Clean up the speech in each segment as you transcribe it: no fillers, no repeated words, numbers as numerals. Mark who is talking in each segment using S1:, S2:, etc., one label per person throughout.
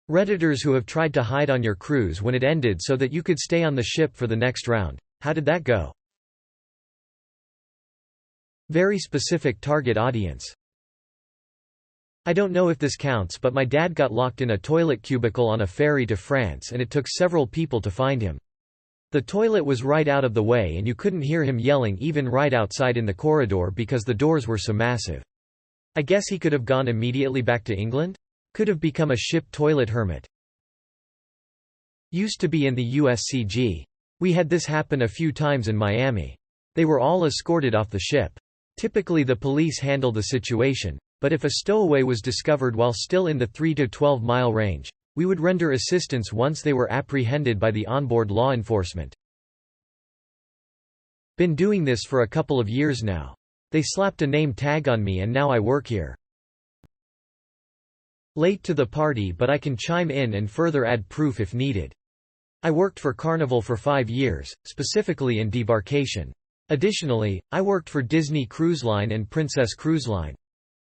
S1: Redditors who have tried to hide on your cruise when it ended so that you could stay on the ship for the next round. How did that go? Very specific target audience. I don't know if this counts, but my dad got locked in a toilet cubicle on a ferry to France and it took several people to find him. The toilet was right out of the way and you couldn't hear him yelling even right outside in the corridor because the doors were so massive. I guess he could have gone immediately back to England? Could have become a ship toilet hermit. Used to be in the USCG. We had this happen a few times in Miami. They were all escorted off the ship. Typically the police handle the situation, but if a stowaway was discovered while still in the 3 to 12 mile range, we would render assistance once they were apprehended by the onboard law enforcement. Been doing this for a couple of years now. They slapped a name tag on me and now I work here. Late to the party, but I can chime in and further add proof if needed. I worked for Carnival for 5 years, specifically in debarkation. Additionally, I worked for Disney Cruise Line and Princess Cruise Line.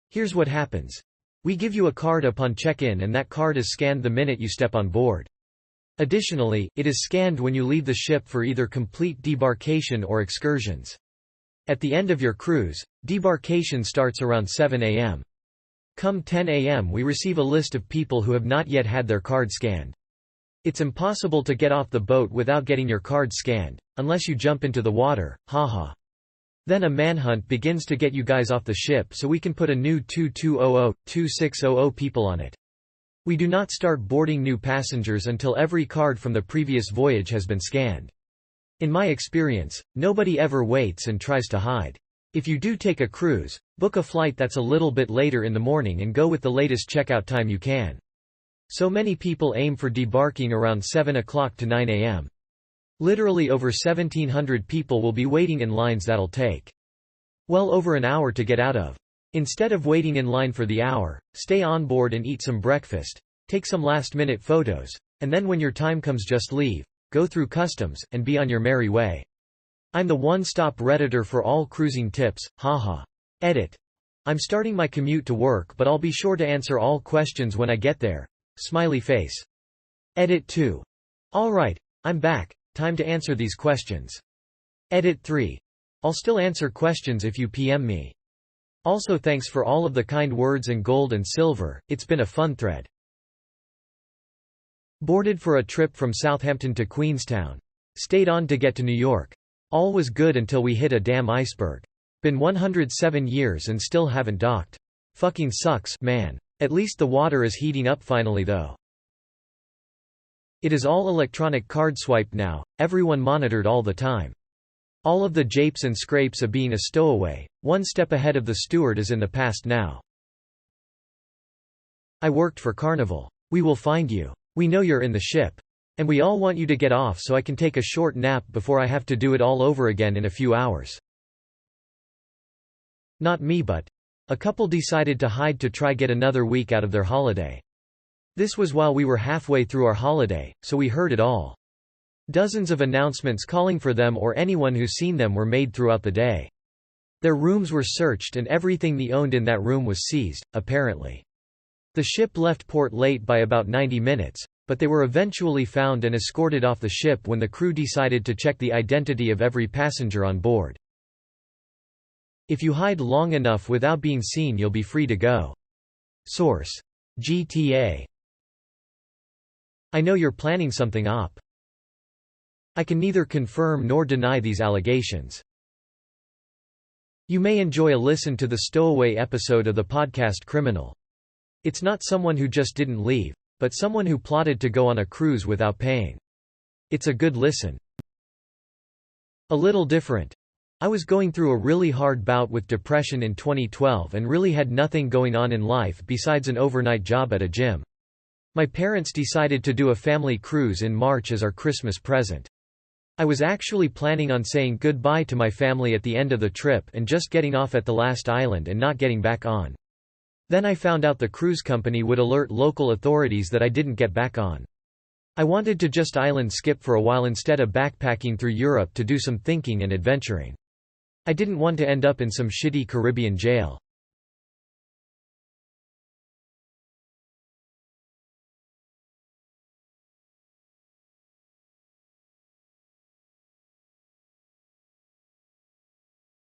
S1: Here's what happens. We give you a card upon check-in and that card is scanned the minute you step on board. Additionally, it is scanned when you leave the ship for either complete debarkation or excursions. At the end of your cruise, debarkation starts around 7 a.m. Come 10 a.m. we receive a list of people who have not yet had their card scanned. It's impossible to get off the boat without getting your card scanned, unless you jump into the water, haha. Then a manhunt begins to get you guys off the ship so we can put a new 2200-2600 people on it. We do not start boarding new passengers until every card from the previous voyage has been scanned. In my experience, nobody ever waits and tries to hide. If you do take a cruise, book a flight that's a little bit later in the morning and go with the latest checkout time you can. So many people aim for debarking around 7 o'clock to 9 a.m. Literally over 1,700 people will be waiting in lines that'll take well over an hour to get out of. Instead of waiting in line for the hour, stay on board and eat some breakfast, take some last-minute photos, and then when your time comes just leave, go through customs, and be on your merry way. I'm the one-stop Redditor for all cruising tips, haha. Edit. I'm starting my commute to work but I'll be sure to answer all questions when I get there. Smiley face. Edit 2. Alright, I'm back, time to answer these questions. Edit 3. I'll still answer questions if you PM me. Also thanks for all of the kind words and gold and silver, it's been a fun thread. Boarded for a trip from Southampton to Queenstown. Stayed on to get to New York. All was good until we hit a damn iceberg. Been 107 years and still haven't docked. Fucking sucks, man. At least the water is heating up finally though. It is all electronic card swipe now, everyone monitored all the time. All of the japes and scrapes of being a stowaway, one step ahead of the steward is in the past now. I worked for Carnival. We will find you. We know you're in the ship. And we all want you to get off so I can take a short nap before I have to do it all over again in a few hours. Not me, but a couple decided to hide to try get another week out of their holiday. This was while we were halfway through our holiday, so we heard it all. Dozens of announcements calling for them or anyone who's seen them were made throughout the day. Their rooms were searched and everything they owned in that room was seized, apparently. The ship left port late by about 90 minutes, but they were eventually found and escorted off the ship when the crew decided to check the identity of every passenger on board. If you hide long enough without being seen you'll be free to go. Source: GTA. I know you're planning something op. I can neither confirm nor deny these allegations. You may enjoy a listen to the Stowaway episode of the podcast Criminal. It's not someone who just didn't leave, but someone who plotted to go on a cruise without paying. It's a good listen. A little different. I was going through a really hard bout with depression in 2012 and really had nothing going on in life besides an overnight job at a gym. My parents decided to do a family cruise in March as our Christmas present. I was actually planning on saying goodbye to my family at the end of the trip and just getting off at the last island and not getting back on. Then I found out the cruise company would alert local authorities that I didn't get back on. I wanted to just island skip for a while instead of backpacking through Europe to do some thinking and adventuring. I didn't want to end up in some shitty Caribbean jail.